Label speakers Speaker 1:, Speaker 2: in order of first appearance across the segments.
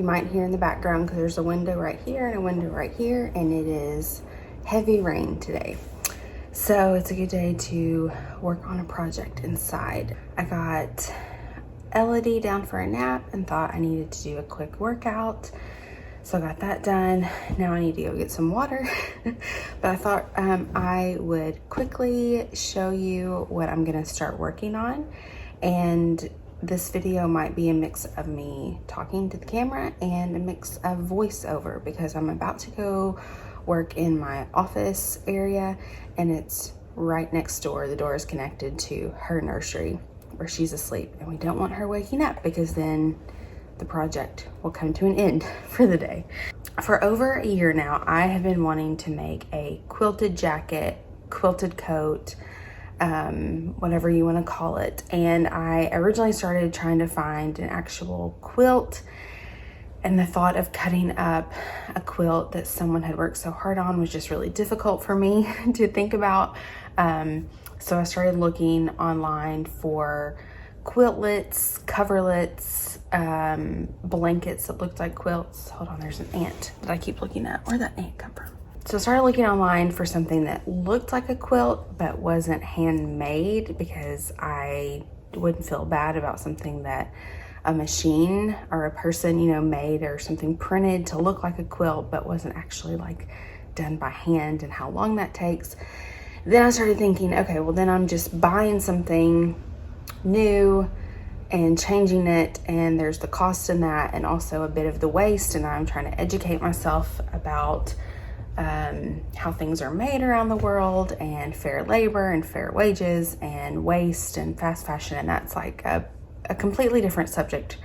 Speaker 1: you might hear in the background because there's a window right here and a window right here, and it is heavy rain today. So it's a good day to work on a project inside. I got Elodie down for a nap and thought I needed to do a quick workout. So I got that done. Now I need to go get some water. But I thought I would quickly show you what I'm gonna start working on. And this video might be a mix of me talking to the camera and a mix of voiceover because I'm about to go work in my office area, and it's right next door. The door is connected to her nursery where she's asleep, and we don't want her waking up because then the project will come to an end for the day. For over a year now, I have been wanting to make a quilted jacket, quilted coat, whatever you want to call it. And I originally started trying to find an actual quilt, and the thought of cutting up a quilt that someone had worked so hard on was just really difficult for me to think about. So I started looking online for quiltlets, coverlets, blankets that looked like quilts. Hold on, there's an ant that I keep looking at. Where'd that ant come from? So I started looking online for something that looked like a quilt but wasn't handmade, because I wouldn't feel bad about something that a machine or a person, you know, made, or something printed to look like a quilt but wasn't actually like done by hand, and how long that takes. Then I started thinking, okay, well then I'm just buying something new and changing it, and there's the cost in that and also a bit of the waste, and I'm trying to educate myself about how things are made around the world, and fair labor and fair wages and waste and fast fashion, and that's like a completely different subject,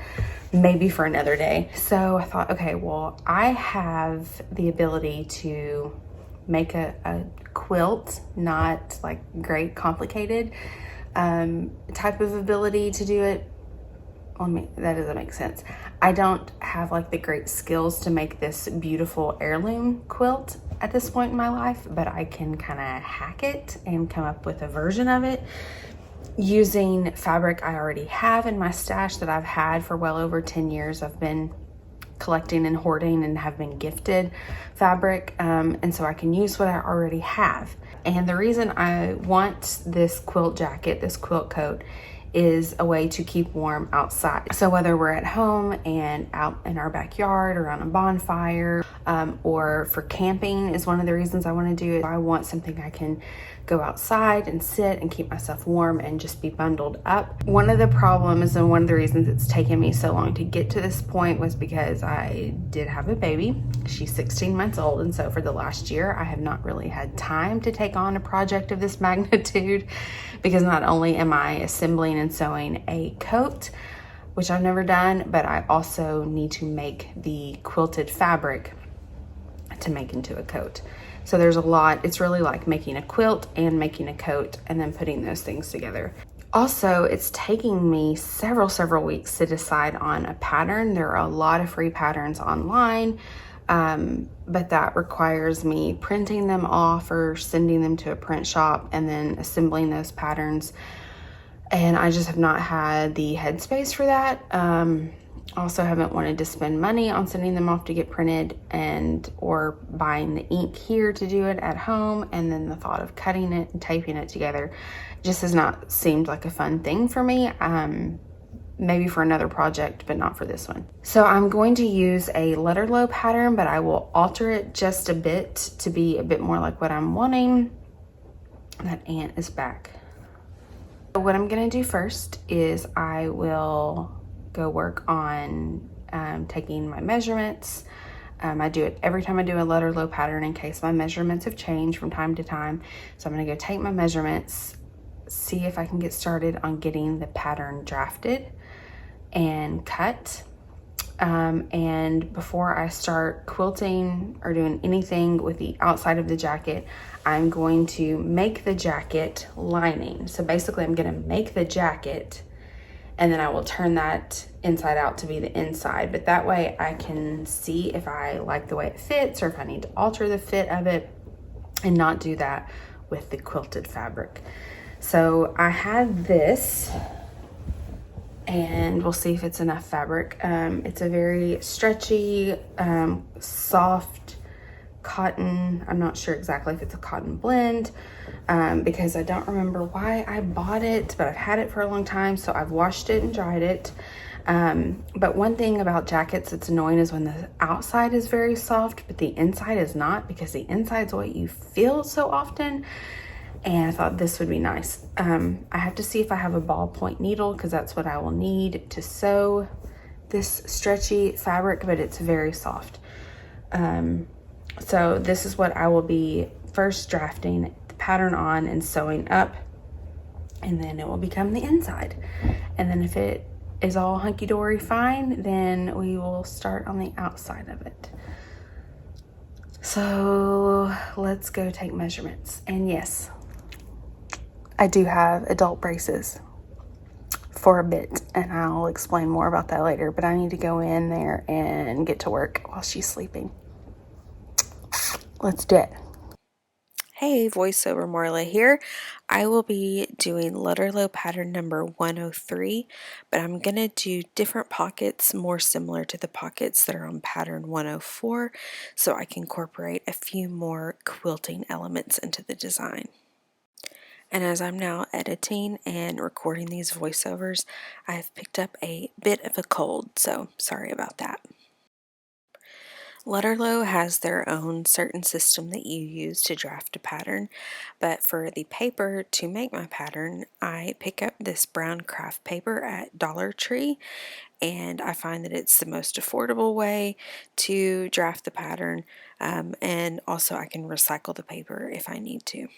Speaker 1: maybe for another day. So I thought, okay, well, I have the ability to make a quilt, not like great complicated type of ability to do it. That doesn't make sense. I don't have like the great skills to make this beautiful heirloom quilt at this point in my life, but I can kind of hack it and come up with a version of it using fabric I already have in my stash that I've had for well over 10 years. I've been collecting and hoarding and have been gifted fabric, and so I can use what I already have. And the reason I want this quilt jacket, this quilt coat, is a way to keep warm outside. So whether we're at home and out in our backyard or on a bonfire, or for camping is one of the reasons I want to do it. I want something I can go outside and sit and keep myself warm and just be bundled up. One of the problems and one of the reasons it's taken me so long to get to this point was because I did have a baby. She's 16 months old, and so for the last year I have not really had time to take on a project of this magnitude, because not only am I assembling and sewing a coat, which I've never done, but I also need to make the quilted fabric to make into a coat. So there's a lot. It's really like making a quilt and making a coat and then putting those things together. Also, it's taking me several weeks to decide on a pattern. There are a lot of free patterns online, but that requires me printing them off or sending them to a print shop and then assembling those patterns. And I just have not had the headspace for that. Also haven't wanted to spend money on sending them off to get printed or buying the ink here to do it at home, and then the thought of cutting it and taping it together just has not seemed like a fun thing for me. Maybe for another project, but not for this one. So I'm going to use a letter low pattern, but I will alter it just a bit to be a bit more like what I'm wanting. That ant is back. So what I'm gonna do first is I will go work on taking my measurements. I do it every time I do a letter low pattern in case my measurements have changed from time to time. So I'm gonna go take my measurements, see if I can get started on getting the pattern drafted and cut. And before I start quilting or doing anything with the outside of the jacket, I'm going to make the jacket lining. So basically I'm gonna make the jacket and then I will turn that inside out to be the inside. But that way I can see if I like the way it fits or if I need to alter the fit of it, and not do that with the quilted fabric. So I had this and we'll see if it's enough fabric. It's a very stretchy, soft cotton. I'm not sure exactly if it's a cotton blend, because I don't remember why I bought it, but I've had it for a long time, so I've washed it and dried it. But one thing about jackets that's annoying is when the outside is very soft, but the inside is not, because the inside's what you feel so often. And I thought this would be nice. I have to see if I have a ballpoint needle, because that's what I will need to sew this stretchy fabric, but it's very soft. So this is what I will be first drafting the pattern on and sewing up, and then it will become the inside. And then if it is all hunky-dory fine, then we will start on the outside of it. So let's go take measurements. And yes, I do have adult braces for a bit, and I'll explain more about that later, but I need to go in there and get to work while she's sleeping. Let's do it. Hey, voiceover Marla here. I will be doing letter low pattern number 103, but I'm going to do different pockets more similar to the pockets that are on pattern 104, so I can incorporate a few more quilting elements into the design. And as I'm now editing and recording these voiceovers, I have picked up a bit of a cold, so sorry about that. Letterlow has their own certain system that you use to draft a pattern, but for the paper to make my pattern, I pick up this brown craft paper at Dollar Tree, and I find that it's the most affordable way to draft the pattern, and also I can recycle the paper if I need to.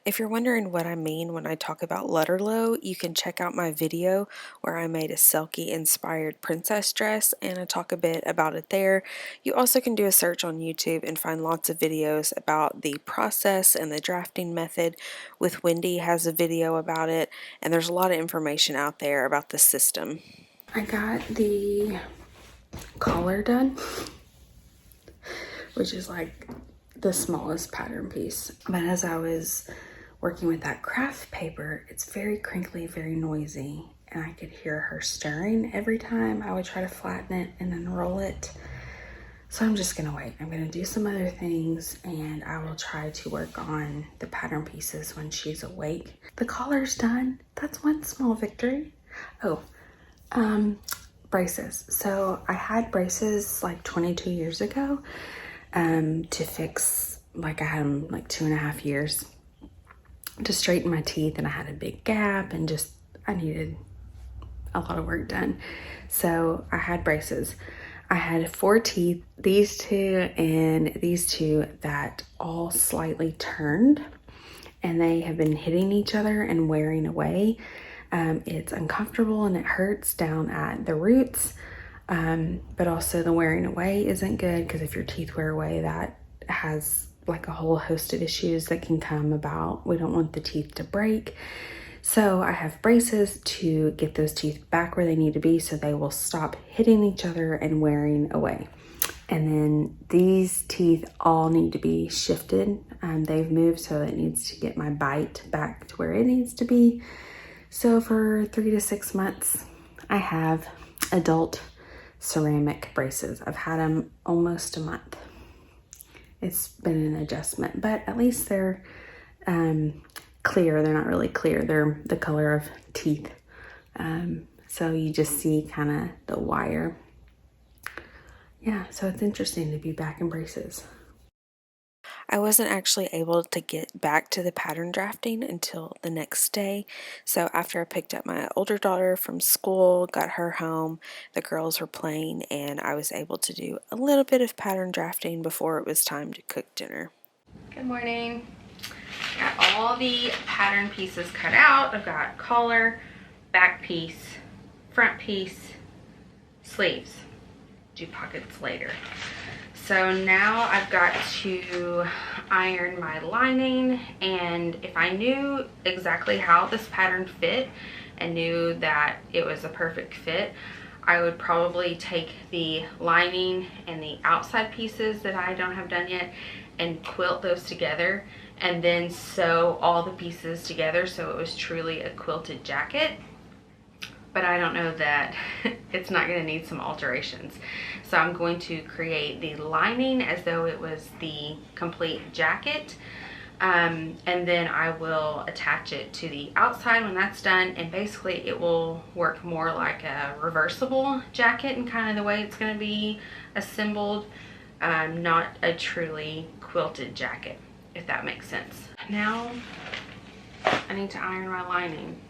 Speaker 1: If you're wondering what I mean when I talk about Letterlow, you can check out my video where I made a Selkie inspired princess dress, and I talk a bit about it there. You also can do a search on YouTube and find lots of videos about the process and the drafting method. With Wendy has a video about it, and there's a lot of information out there about the system. I got the collar done, which is like the smallest pattern piece, but as I was working with that craft paper, it's very crinkly, very noisy, and I could hear her stirring every time I would try to flatten it and then roll it. So I'm just gonna wait. I'm gonna do some other things, and I will try to work on the pattern pieces when she's awake. The collar's done. That's one small victory. Oh, braces. So I had braces like 22 years ago to fix, like I had them like 2.5 years to straighten my teeth, and I had a big gap, and just I needed a lot of work done. So I had braces. I had 4 teeth, these 2 and these 2, that all slightly turned, and they have been hitting each other and wearing away. It's uncomfortable and it hurts down at the roots, but also the wearing away isn't good, because if your teeth wear away, that has like a whole host of issues that can come about. We don't want the teeth to break. So I have braces to get those teeth back where they need to be, so they will stop hitting each other and wearing away. And then these teeth all need to be shifted. They've moved, so it needs to get my bite back to where it needs to be. So for 3 to 6 months, I have adult ceramic braces. I've had them almost a month. It's been an adjustment, but at least they're clear. They're not really clear. They're the color of teeth. So you just see kind of the wire. Yeah, so it's interesting to be back in braces. I wasn't actually able to get back to the pattern drafting until the next day. So after I picked up my older daughter from school, got her home, the girls were playing, and I was able to do a little bit of pattern drafting before it was time to cook dinner. Good morning. Got all the pattern pieces cut out. I've got collar, back piece, front piece, sleeves. Do pockets later. So now I've got to iron my lining, and if I knew exactly how this pattern fit and knew that it was a perfect fit, I would probably take the lining and the outside pieces that I don't have done yet and quilt those together, and then sew all the pieces together so it was truly a quilted jacket. but I don't know that it's not going to need some alterations. So I'm going to create the lining as though it was the complete jacket. And then I will attach it to the outside when that's done, and basically it will work more like a reversible jacket and kind of the way it's going to be assembled, not a truly quilted jacket, if that makes sense. Now I need to iron my lining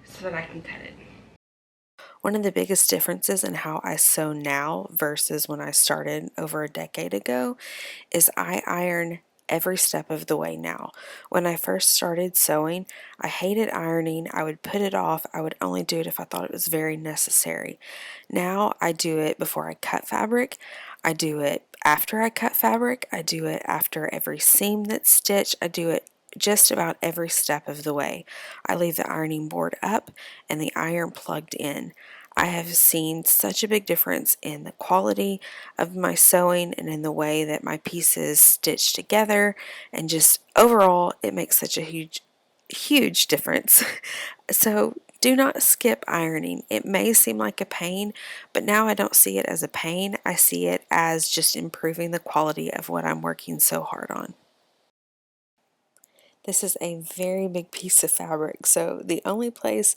Speaker 1: so that I can cut it. One of the biggest differences in how I sew now versus when I started over a decade ago is I iron every step of the way now. When I first started sewing, I hated ironing. I would put it off. I would only do it if I thought it was very necessary. Now I do it before I cut fabric. I do it after I cut fabric. I do it after every seam that's stitched. I do it just about every step of the way. I leave the ironing board up and the iron plugged in. I have seen such a big difference in the quality of my sewing and in the way that my pieces stitch together, and just overall it makes such a huge difference. So do not skip ironing. It may seem like a pain, but now I don't see it as a pain. I see it as just improving the quality of what I'm working so hard on. This is a very big piece of fabric, so the only place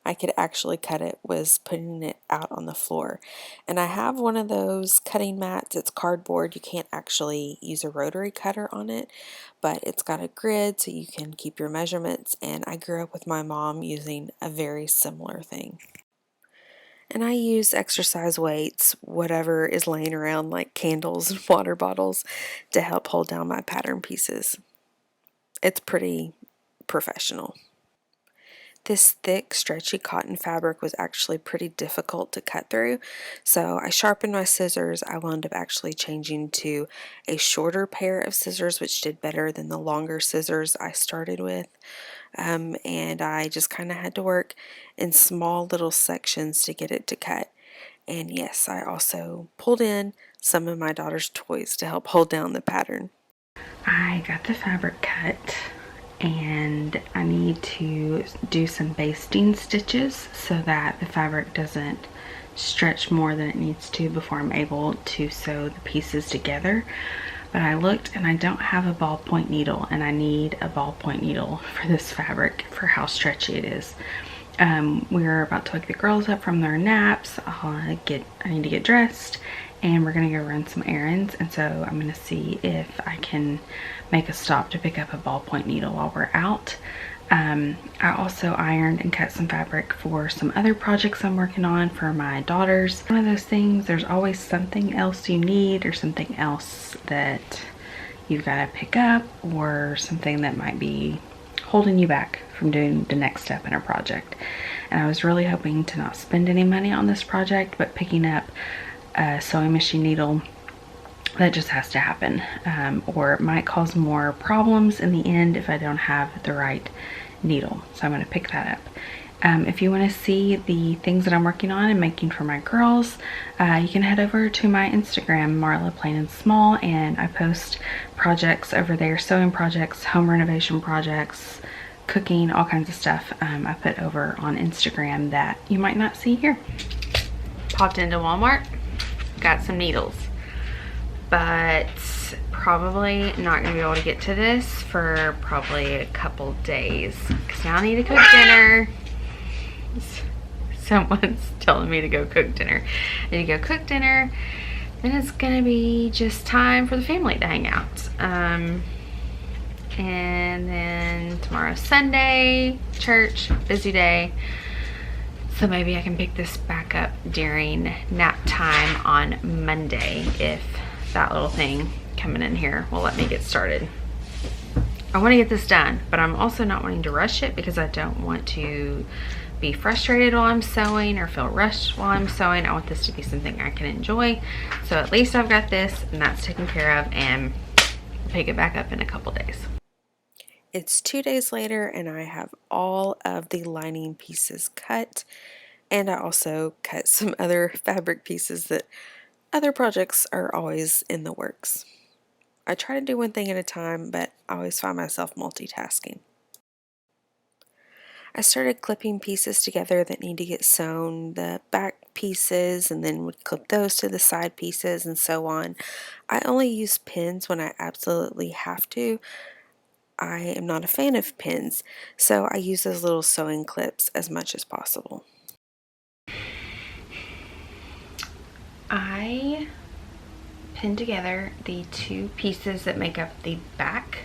Speaker 1: I could actually cut it was putting it out on the floor. And I have one of those cutting mats. It's cardboard. You can't actually use a rotary cutter on it, but it's got a grid so you can keep your measurements, and I grew up with my mom using a very similar thing. And I use exercise weights, whatever is laying around like candles and water bottles, to help hold down my pattern pieces. It's pretty professional. This thick, stretchy cotton fabric was actually pretty difficult to cut through, so I sharpened my scissors. I wound up actually changing to a shorter pair of scissors, which did better than the longer scissors I started with. And I just kind of had to work in small little sections to get it to cut. And yes, I also pulled in some of my daughter's toys to help hold down the pattern. I got the fabric cut, and I need to do some basting stitches so that the fabric doesn't stretch more than it needs to before I'm able to sew the pieces together. But I looked and I don't have a ballpoint needle, and I need a ballpoint needle for this fabric for how stretchy it is. We're about to wake the girls up from their naps. I need to get dressed, and we're gonna go run some errands, and so I'm gonna see if I can make a stop to pick up a ballpoint needle while we're out. I also ironed and cut some fabric for some other projects I'm working on for my daughters. One of those things, there's always something else you need, or something else that you've got to pick up, or something that might be holding you back from doing the next step in a project. And I was really hoping to not spend any money on this project, but picking up a sewing machine needle, that just has to happen, or it might cause more problems in the end if I don't have the right needle. So I'm going to pick that up. If you want to see the things that I'm working on and making for my girls, you can head over to my Instagram, Marla Plain and Small, and I post projects over there, sewing projects, home renovation projects, cooking, all kinds of stuff I put over on Instagram that you might not see here. Popped into Walmart, got some needles, but probably not gonna be able to get to this for probably a couple days, because now I need to cook dinner. Someone's telling me to go cook dinner. I need to go cook dinner. Then it's gonna be just time for the family to hang out. And then tomorrow's Sunday, church, busy day. So maybe I can pick this back up during nap time on Monday if that little thing coming in here will let me get started. I want to get this done, but I'm also not wanting to rush it because I don't want to be frustrated while I'm sewing or feel rushed while I'm sewing. I want this to be something I can enjoy. So at least I've got this, and that's taken care of, and I'll pick it back up in a couple days. It's 2 days later, and I have all of the lining pieces cut, and I also cut some other fabric pieces that other projects are always in the works. I try to do one thing at a time, but I always find myself multitasking.
Speaker 2: I started clipping pieces together that need to get sewn, the back pieces, and then would clip those to the side pieces and so on. I only use pins when I absolutely have to. I am not a fan of pins, so I use those little sewing clips as much as possible.
Speaker 1: I pinned together the two pieces that make up the back,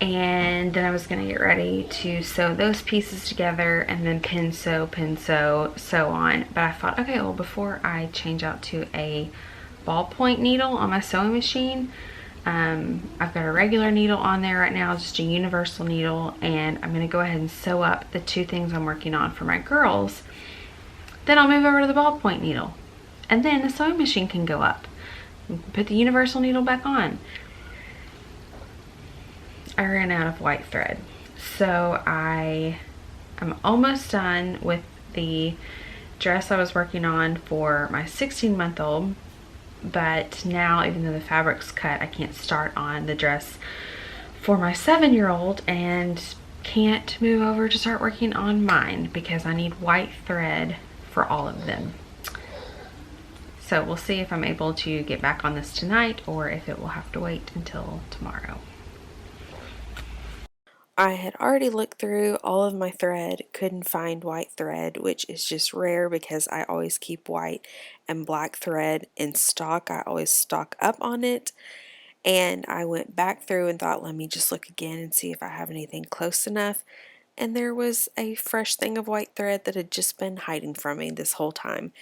Speaker 1: and then I was going to get ready to sew those pieces together and then pin sew, sew on. But I thought, okay, well, before I change out to a ballpoint needle on my sewing machine, I've got a regular needle on there right now, just a universal needle, and I'm going to go ahead and sew up the two things I'm working on for my girls. Then I'll move over to the ballpoint needle, and then the sewing machine can go up. Put the universal needle back on. I ran out of white thread, so I'm almost done with the dress I was working on for my 16-month-old. But now, even though the fabric's cut, I can't start on the dress for my 7-year-old and can't move over to start working on mine because I need white thread for all of them. So we'll see if I'm able to get back on this tonight or if it will have to wait until tomorrow.
Speaker 2: I had already looked through all of my thread, couldn't find white thread, which is just rare because I always keep white and black thread in stock. I always stock up on it. And I went back through and thought, let me just look again and see if I have anything close enough. And there was a fresh thing of white thread that had just been hiding from me this whole time.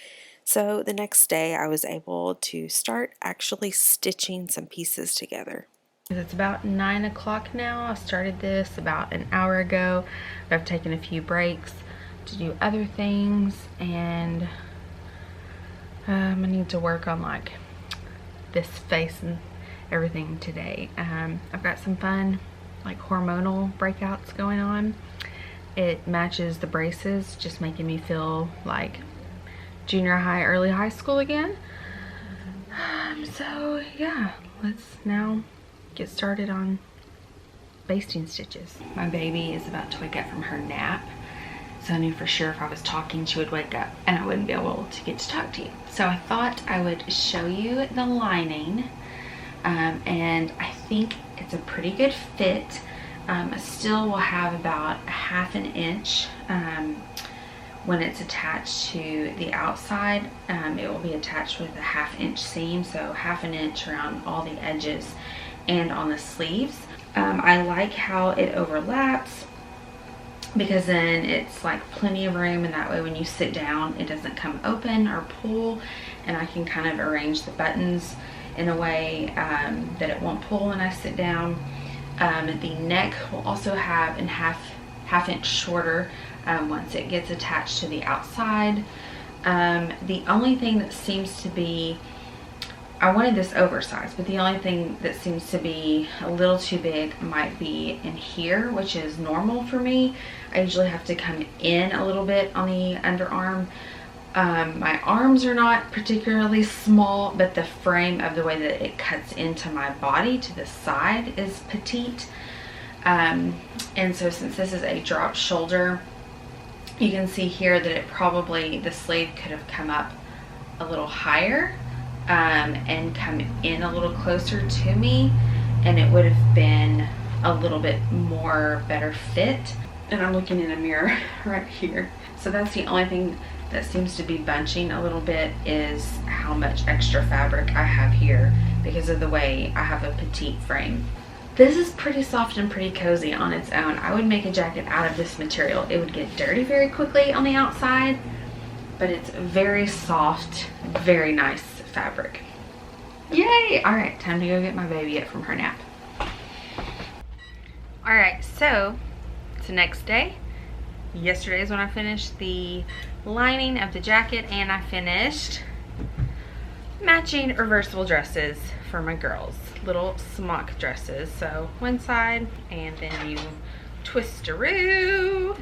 Speaker 2: So the next day I was able to start actually stitching some pieces together.
Speaker 1: It's about 9 o'clock now. I started this about an hour ago, but I've taken a few breaks to do other things, and I need to work on like this face and everything today. I've got some fun like hormonal breakouts going on. It matches the braces, just making me feel like junior high, early high school again. So yeah, let's now get started on basting stitches. My baby is about to wake up from her nap, so I knew for sure if I was talking she would wake up and I wouldn't be able to get to talk to you. So I thought I would show you the lining, and I think it's a pretty good fit. I still will have about a ½ inch when it's attached to the outside. It will be attached with a ½ inch seam, so ½ inch around all the edges and on the sleeves. I like how it overlaps because then it's like plenty of room, and that way when you sit down it doesn't come open or pull, and I can kind of arrange the buttons in a way that it won't pull when I sit down. The neck will also have a half inch shorter once it gets attached to the outside. The only thing that seems to be, I wanted this oversized, but the only thing that seems to be a little too big might be in here, which is normal for me. I usually have to come in a little bit on the underarm. My arms are not particularly small, but the frame of the way that it cuts into my body to the side is petite. And so since this is a drop shoulder, you can see here that it probably, the sleeve could have come up a little higher and come in a little closer to me, and it would have been a little bit more better fit. And I'm looking in a mirror right here. So that's the only thing that seems to be bunching a little bit, is how much extra fabric I have here because of the way I have a petite frame. This is pretty soft and pretty cozy on its own. I would make a jacket out of this material. It would get dirty very quickly on the outside, but it's very soft, very nice fabric. Yay! All right, time to go get my baby up from her nap. All right, so it's the next day. Yesterday is when I finished the lining of the jacket, and I finished matching reversible dresses for my girls, little smock dresses. So one side, and then you twist-a-roo,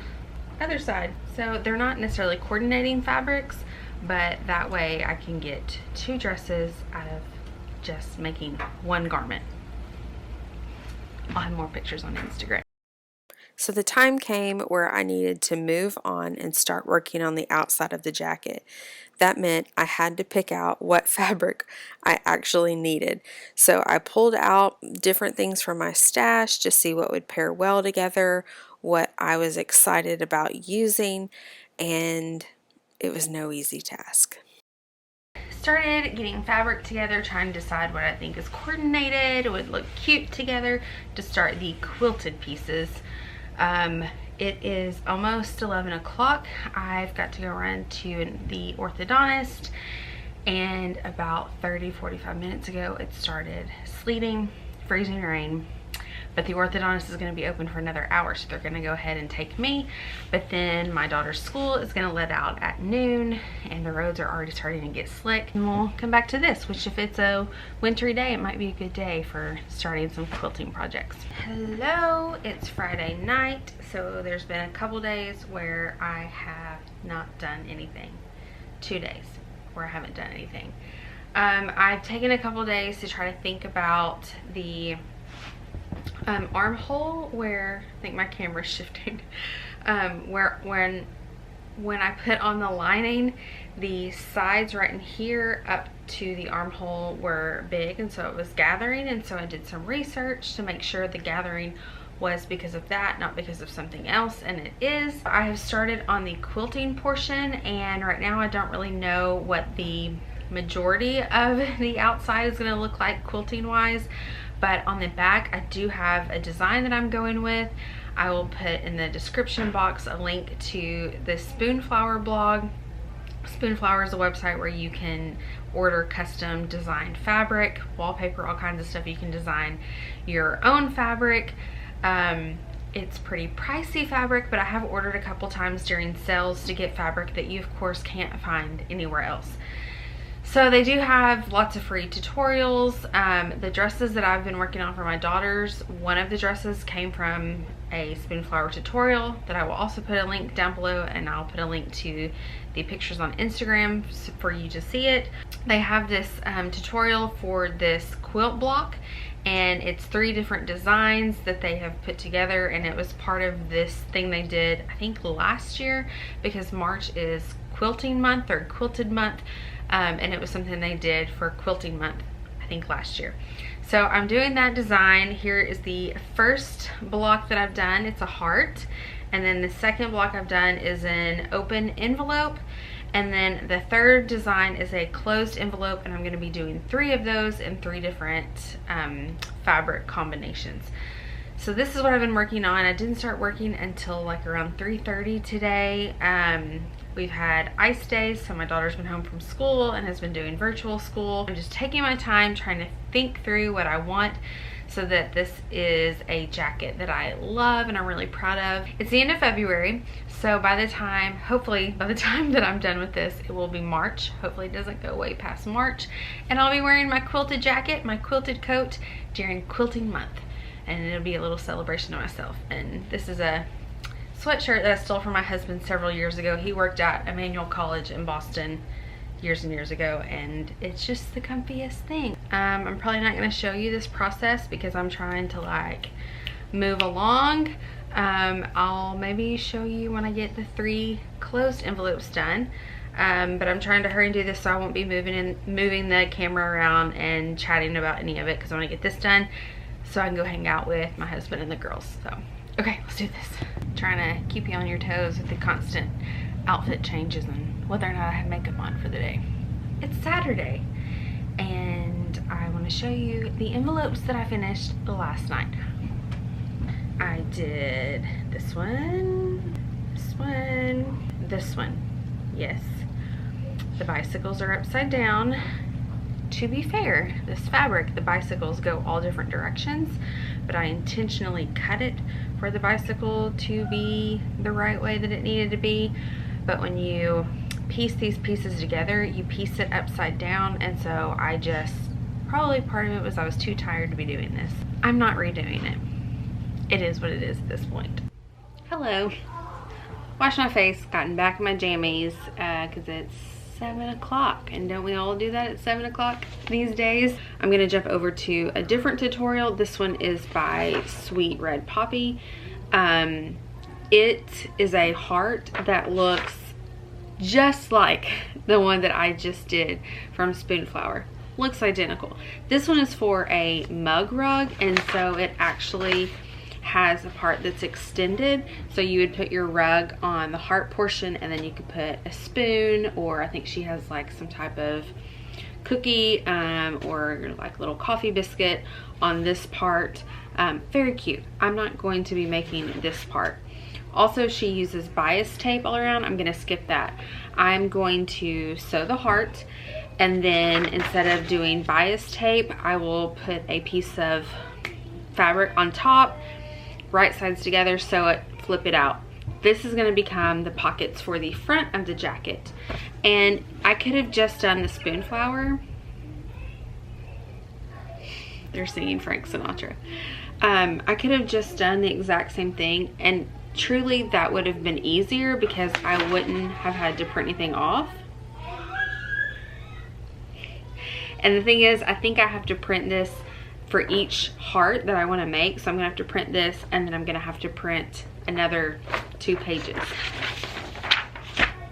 Speaker 1: other side. So they're not necessarily coordinating fabrics, but that way I can get 2 dresses out of just making one garment. I'll have more pictures on Instagram.
Speaker 2: So the time came where I needed to move on and start working on the outside of the jacket. That meant I had to pick out what fabric I actually needed. So I pulled out different things from my stash to see what would pair well together, what I was excited about using, and it was no easy task.
Speaker 1: Started getting fabric together, trying to decide what I think is coordinated, would look cute together to start the quilted pieces. It is almost 11 o'clock. I've got to go run to the orthodontist, and about 30-45 minutes ago it started sleeting, freezing rain. But the orthodontist is going to be open for another hour, so they're going to go ahead and take me. But then my daughter's school is going to let out at noon, and the roads are already starting to get slick. And we'll come back to this, which if it's a wintry day, it might be a good day for starting some quilting projects. Hello, it's Friday night, so there's been a couple days where I have not done anything. 2 days where I haven't done anything. I've taken a couple days to try to think about the armhole where, I think my camera's shifting, where when I put on the lining, the sides right in here up to the armhole were big, and so it was gathering, and so I did some research to make sure the gathering was because of that, not because of something else, and it is. I have started on the quilting portion, and right now I don't really know what the majority of the outside is going to look like quilting wise. But on the back, I do have a design that I'm going with. I will put in the description box a link to the Spoonflower blog. Spoonflower is a website where you can order custom designed fabric, wallpaper, all kinds of stuff. You can design your own fabric. It's pretty pricey fabric, but I have ordered a couple times during sales to get fabric that you of course can't find anywhere else. So they do have lots of free tutorials. The dresses that I've been working on for my daughters, one of the dresses came from a Spoonflower tutorial that I will also put a link down below, and I'll put a link to the pictures on Instagram for you to see it. They have this tutorial for this quilt block, and it's 3 different designs that they have put together, and it was part of this thing they did, I think last year, because March is quilting month or quilted month. And it was something they did for quilting month, I think last year. So I'm doing that design. Here is the first block that I've done. It's a heart. And then the second block I've done is an open envelope. And then the third design is a closed envelope, and I'm going to be doing 3 of those in 3 different fabric combinations. So this is what I've been working on. I didn't start working until like around 3:30 today. We've had ice days, so my daughter's been home from school and has been doing virtual school. I'm just taking my time trying to think through what I want so that this is a jacket that I love and I'm really proud of. It's the end of February, so by the time, hopefully by the time that I'm done with this, it will be March. Hopefully it doesn't go way past March, and I'll be wearing my quilted jacket, my quilted coat during quilting month, and it'll be a little celebration of myself. And this is a sweatshirt that I stole from my husband several years ago. He worked at Emmanuel College in Boston years and years ago, and it's just the comfiest thing. I'm probably not going to show you this process because I'm trying to like move along. I'll maybe show you when I get the 3 closed envelopes done, but I'm trying to hurry and do this so I won't be moving the camera around and chatting about any of it, because I want to get this done so I can go hang out with my husband and the girls. So okay, let's do this. Trying to keep you on your toes with the constant outfit changes and whether or not I have makeup on for the day. It's Saturday, and I want to show you the envelopes that I finished last night. I did this one, this one. Yes, the bicycles are upside down. To be fair, this fabric, the bicycles go all different directions, but I intentionally cut it for the bicycle to be the right way that it needed to be. But when you piece these pieces together, you piece it upside down, and so I just, probably part of it was I was too tired to be doing this. I'm not redoing it. It is what it is at this point. Hello. Washed my face, gotten back in my jammies, because it's 7 o'clock, and don't we all do that at 7 o'clock these days? I'm gonna jump over to a different tutorial. This one is by Sweet Red Poppy. It is a heart that looks just like the one that I just did from Spoonflower. Looks identical. This one is for a mug rug, and so it actually has a part that's extended, so you would put your rug on the heart portion, and then you could put a spoon, or I think she has like some type of cookie or like little coffee biscuit on this part. Very cute. I'm not going to be making this part. Also, she uses bias tape all around. I'm going to skip that. I'm going to sew the heart, and then instead of doing bias tape, I will put a piece of fabric on top, right sides together, sew it, flip it out. This is going to become the pockets for the front of the jacket. And I could have just done the Spoonflower. They're singing Frank Sinatra. I could have just done the exact same thing, and truly that would have been easier because I wouldn't have had to print anything off. And the thing is, I think I have to print this for each heart that I want to make. So I'm gonna have to print this, and then I'm gonna have to print another 2 pages.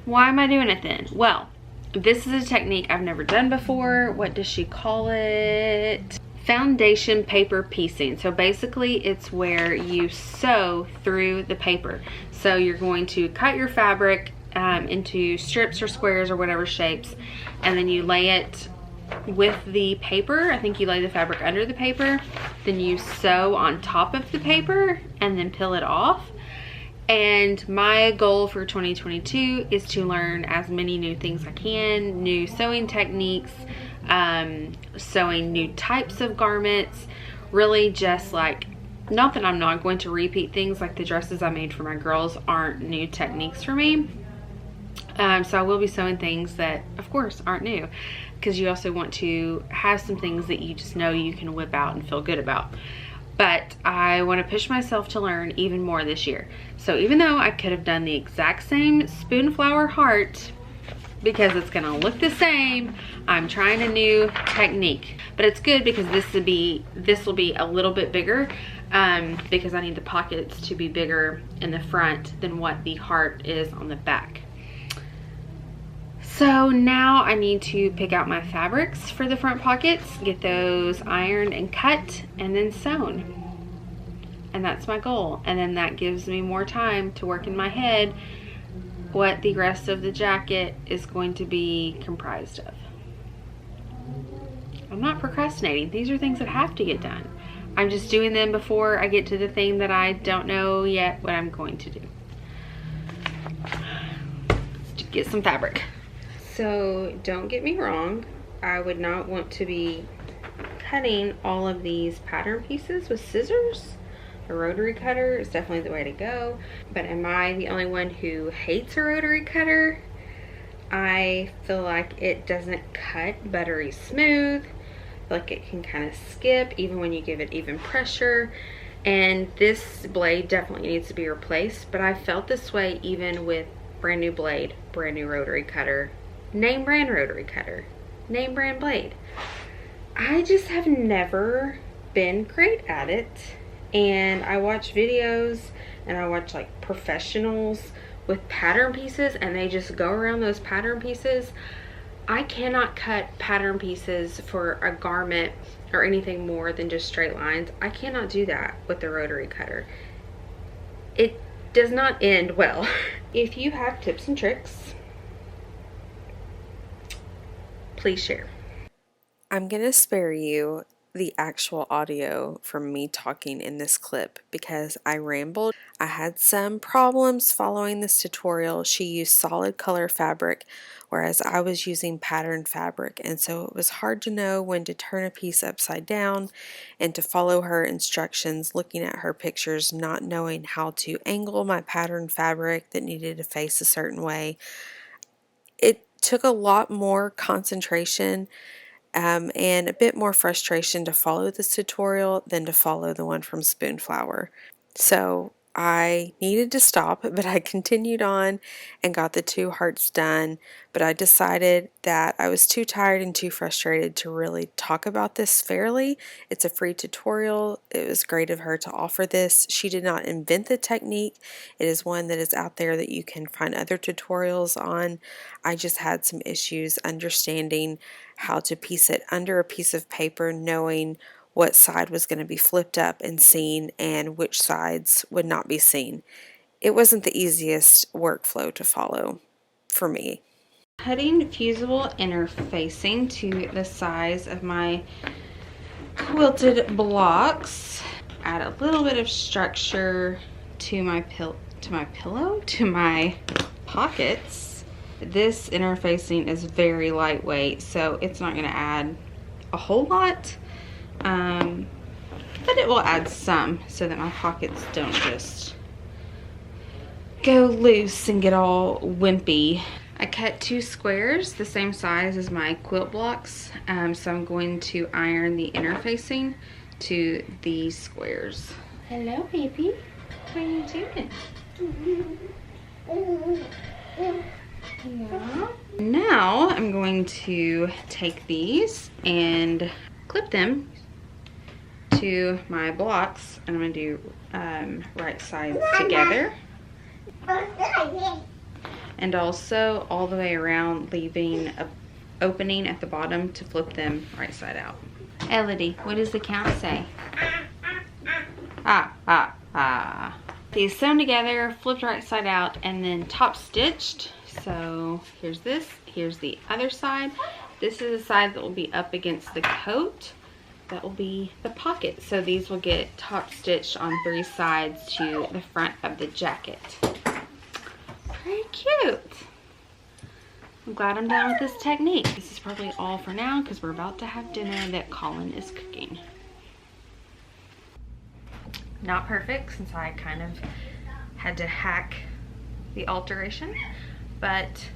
Speaker 1: Why am I doing it then? Well, this is a technique I've never done before. What does she call it? Foundation paper piecing. So basically it's where you sew through the paper. So you're going to cut your fabric into strips or squares or whatever shapes, and then you lay it with the paper. I think you lay the fabric under the paper, then you sew on top of the paper and then peel it off. And my goal for 2022 is to learn as many new things I can, new sewing techniques, sewing new types of garments, really just like, not that I'm not going to repeat things, like the dresses I made for my girls aren't new techniques for me. So I will be sewing things that of course aren't new, because you also want to have some things that you just know you can whip out and feel good about. But I want to push myself to learn even more this year. So even though I could have done the exact same Spoonflower heart, because it's gonna look the same, I'm trying a new technique. But it's good because this will be a little bit bigger, because I need the pockets to be bigger in the front than what the heart is on the back. So now I need to pick out my fabrics for the front pockets, get those ironed and cut, and then sewn. And that's my goal. And then that gives me more time to work in my head what the rest of the jacket is going to be comprised of. I'm not procrastinating. These are things that have to get done. I'm just doing them before I get to the thing that I don't know yet what I'm going to do. To get some fabric. So don't get me wrong, I would not want to be cutting all of these pattern pieces with scissors. A rotary cutter is definitely the way to go. But am I the only one who hates a rotary cutter? I feel like it doesn't cut buttery smooth. I feel like it can kind of skip even when you give it even pressure. And this blade definitely needs to be replaced, but I felt this way even with brand new blade, brand new rotary cutter, name brand rotary cutter, name brand blade. I just have never been great at it. And I watch videos and I watch like professionals with pattern pieces, and they just go around those pattern pieces. I cannot cut pattern pieces for a garment or anything more than just straight lines. I cannot do that with the rotary cutter. It does not end well. If you have tips and tricks, please share.
Speaker 2: I'm going to spare you the actual audio from me talking in this clip because I rambled. I had some problems following this tutorial. She used solid color fabric, whereas I was using patterned fabric, and so it was hard to know when to turn a piece upside down and to follow her instructions, looking at her pictures, not knowing how to angle my patterned fabric that needed to face a certain way. It took a lot more concentration and a bit more frustration to follow this tutorial than to follow the one from Spoonflower. So I needed to stop, but I continued on and got the 2 hearts done. But I decided that I was too tired and too frustrated to really talk about this fairly. It's a free tutorial. It was great of her to offer this. She did not invent the technique. It is one that is out there that you can find other tutorials on. I just had some issues understanding how to piece it under a piece of paper, knowing what side was going to be flipped up and seen and which sides would not be seen. It wasn't the easiest workflow to follow for me.
Speaker 1: Cutting fusible interfacing to the size of my quilted blocks. Add a little bit of structure to my pockets. This interfacing is very lightweight, so it's not going to add a whole lot. But it will add some so that my pockets don't just go loose and get all wimpy. I cut 2 squares the same size as my quilt blocks, so I'm going to iron the interfacing to these squares. Hello, baby. What are you doing? Yeah. Now I'm going to take these and clip them to my blocks, and I'm going to do right sides together, and also all the way around, leaving an opening at the bottom to flip them right side out. Elodie, what does the count say? These sewn together, flipped right side out, and then top stitched. So here's this, here's the other side. This is the side that will be up against the coat. That will be the pocket. So these will get top stitched on 3 sides to the front of the jacket. Pretty cute. I'm glad I'm done with this technique. This is probably all for now because we're about to have dinner that Colin is cooking. Not perfect since I kind of had to hack the alteration, but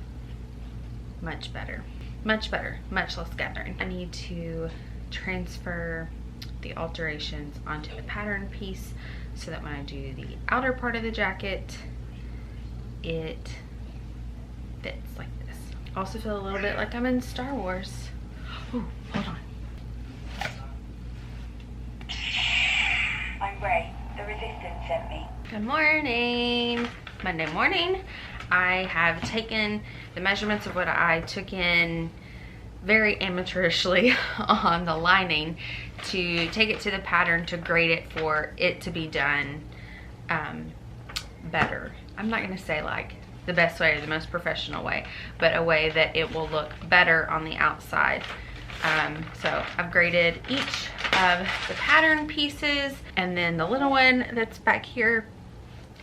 Speaker 1: much better. Much better, much less gathering. I need to transfer the alterations onto the pattern piece so that when I do the outer part of the jacket, it fits like this. I also feel a little bit like I'm in Star Wars. Oh, hold on.
Speaker 3: I'm Ray. The Resistance sent me.
Speaker 1: Good morning. Monday morning. I have taken the measurements of what I took in very amateurishly on the lining to take it to the pattern to grade it for it to be done better. I'm not going to say like the best way or the most professional way, but a way that it will look better on the outside. So I've graded each of the pattern pieces, and then the little one that's back here,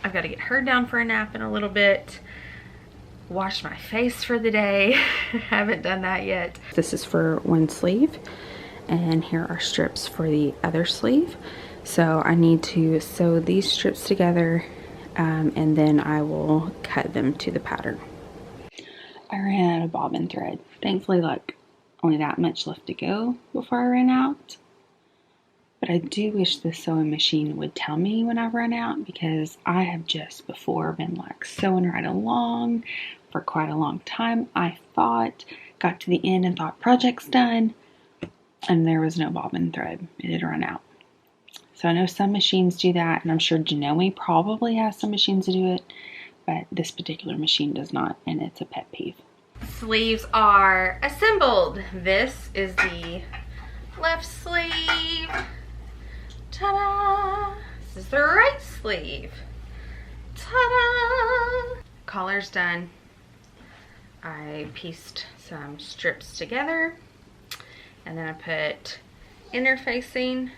Speaker 1: I've got to get her down for a nap in a little bit. Wash my face for the day. Haven't done that yet. This is for one sleeve, and here are strips for the other sleeve. So I need to sew these strips together, and then I will cut them to the pattern. I ran out of bobbin thread. Thankfully, like only that much left to go before I ran out. But I do wish the sewing machine would tell me when I run out, because I have just before been like sewing right along for quite a long time. I thought, got to the end and thought project's done, and there was no bobbin thread. It had run out. So I know some machines do that, and I'm sure Janome probably has some machines to do it, but this particular machine does not, and it's a pet peeve. Sleeves are assembled. This is the left sleeve. Ta-da! This is the right sleeve. Ta-da! Collar's done. I pieced some strips together, and then I put interfacing.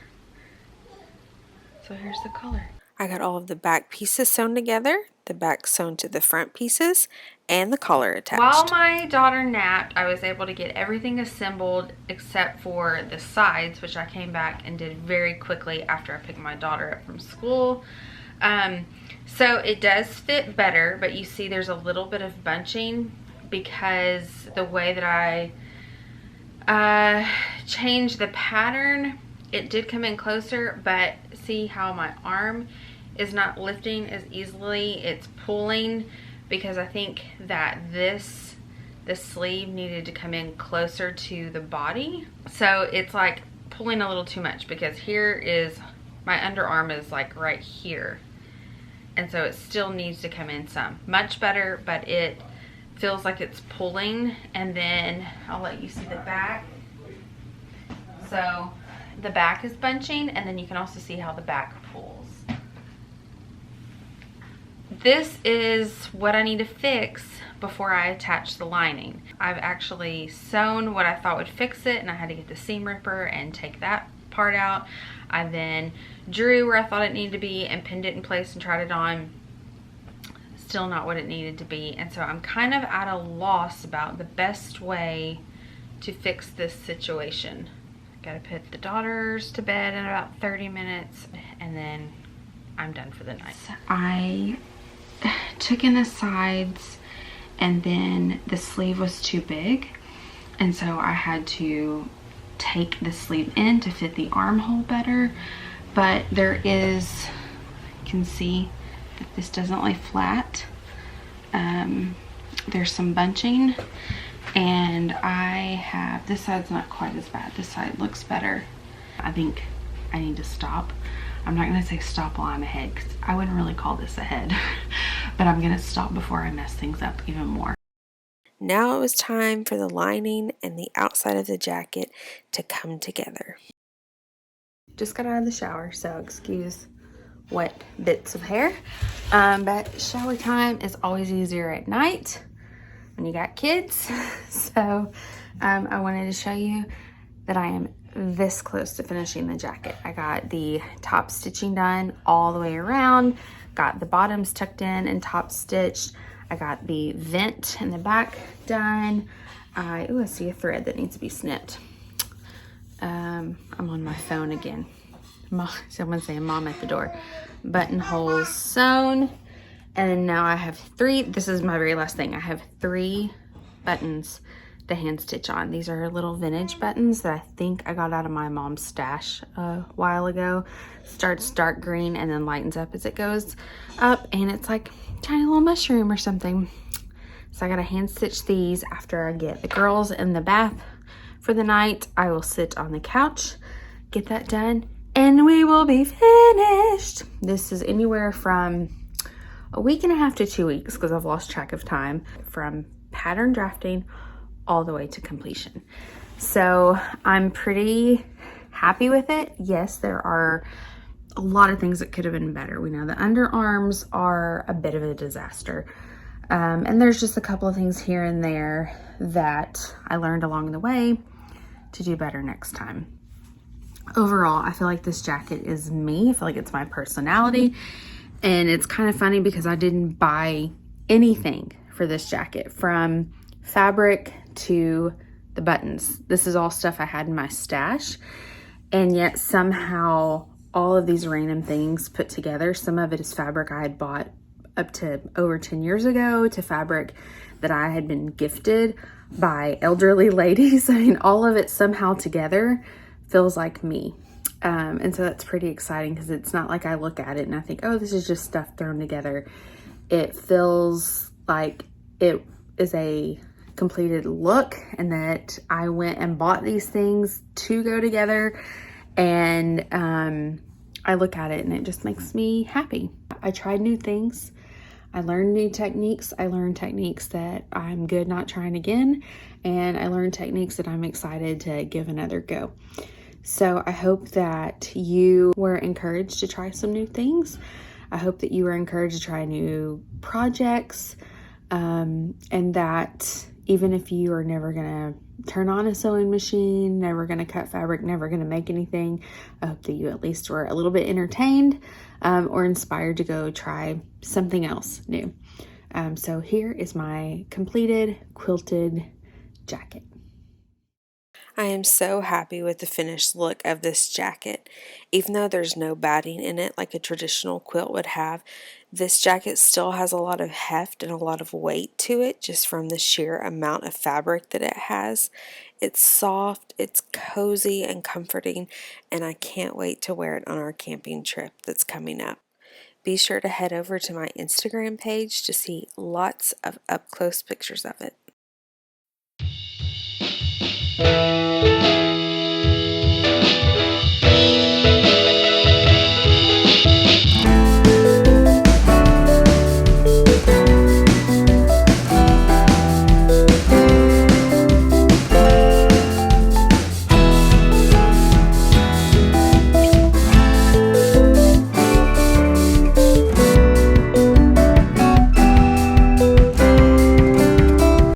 Speaker 1: So here's the collar.
Speaker 2: I got all of the back pieces sewn together, the back sewn to the front pieces, and the collar attached.
Speaker 1: While my daughter napped, I was able to get everything assembled except for the sides, which I came back and did very quickly after I picked my daughter up from school. So it does fit better, but you see there's a little bit of bunching because the way that I changed the pattern, it did come in closer, but see how my arm is not lifting as easily. It's pulling because I think that this sleeve needed to come in closer to the body. So it's like pulling a little too much because here is, my underarm is like right here. And so it still needs to come in some. Much better, but it feels like it's pulling. And then I'll let you see the back. So the back is bunching, and then you can also see how the back pulls. This is what I need to fix before I attach the lining. I've actually sewn what I thought would fix it, and I had to get the seam ripper and take that part out. I then drew where I thought it needed to be and pinned it in place and tried it on. Still not what it needed to be, and so I'm kind of at a loss about the best way to fix this situation. Gotta put the daughters to bed in about 30 minutes, and then I'm done for the night. I took in the sides, and then the sleeve was too big, and so I had to take the sleeve in to fit the armhole better. But there is, you can see that this doesn't lay flat. There's some bunching, and I have, this side's not quite as bad. This side looks better. I think I need to stop. I'm not gonna say stop while I'm ahead, because I wouldn't really call this ahead, but I'm gonna stop before I mess things up even more.
Speaker 2: Now it was time for the lining and the outside of the jacket to come together.
Speaker 1: Just got out of the shower, so excuse wet bits of hair. But shower time is always easier at night when you got kids. So I wanted to show you that I am this close to finishing the jacket. I got the top stitching done all the way around, got the bottoms tucked in and top stitched. I got the vent in the back done. I see a thread that needs to be snipped. I'm on my phone again. Someone's saying mom at the door. Buttonholes sewn. And now I have 3, this is my very last thing. I have 3 buttons to hand stitch on. These are little vintage buttons that I think I got out of my mom's stash a while ago. Starts dark green and then lightens up as it goes up, and it's like a tiny little mushroom or something. So I gotta hand stitch these after I get the girls in the bath for the night. I will sit on the couch, get that done, and we will be finished. This is anywhere from a week and a half to 2 weeks, because I've lost track of time, from pattern drafting all the way to completion. So I'm pretty happy with it. Yes, there are a lot of things that could have been better. We know the underarms are a bit of a disaster. And there's just a couple of things here and there that I learned along the way to do better next time. Overall, I feel like this jacket is me. I feel like it's my personality. And it's kind of funny because I didn't buy anything for this jacket, from fabric to the buttons. This is all stuff I had in my stash. And yet somehow all of these random things put together, some of it is fabric I had bought up to over 10 years ago, to fabric that I had been gifted by elderly ladies. I mean, all of it somehow together feels like me. And so that's pretty exciting, because it's not like I look at it and I think, oh, this is just stuff thrown together. It feels like it is a completed look, and that I went and bought these things to go together. And I look at it and it just makes me happy. I tried new things. I learned new techniques. I learned techniques that I'm good not trying again. And I learned techniques that I'm excited to give another go. So I hope that you were encouraged to try some new things. I hope that you were encouraged to try new projects, and that even if you are never gonna turn on a sewing machine, never gonna cut fabric, never gonna make anything, I hope that you at least were a little bit entertained or inspired to go try something else new. So here is my completed quilted jacket.
Speaker 2: I am so happy with the finished look of this jacket. Even though there's no batting in it like a traditional quilt would have, this jacket still has a lot of heft and a lot of weight to it, just from the sheer amount of fabric that it has. It's soft, it's cozy and comforting, and I can't wait to wear it on our camping trip that's coming up. Be sure to head over to my Instagram page to see lots of up-close pictures of it.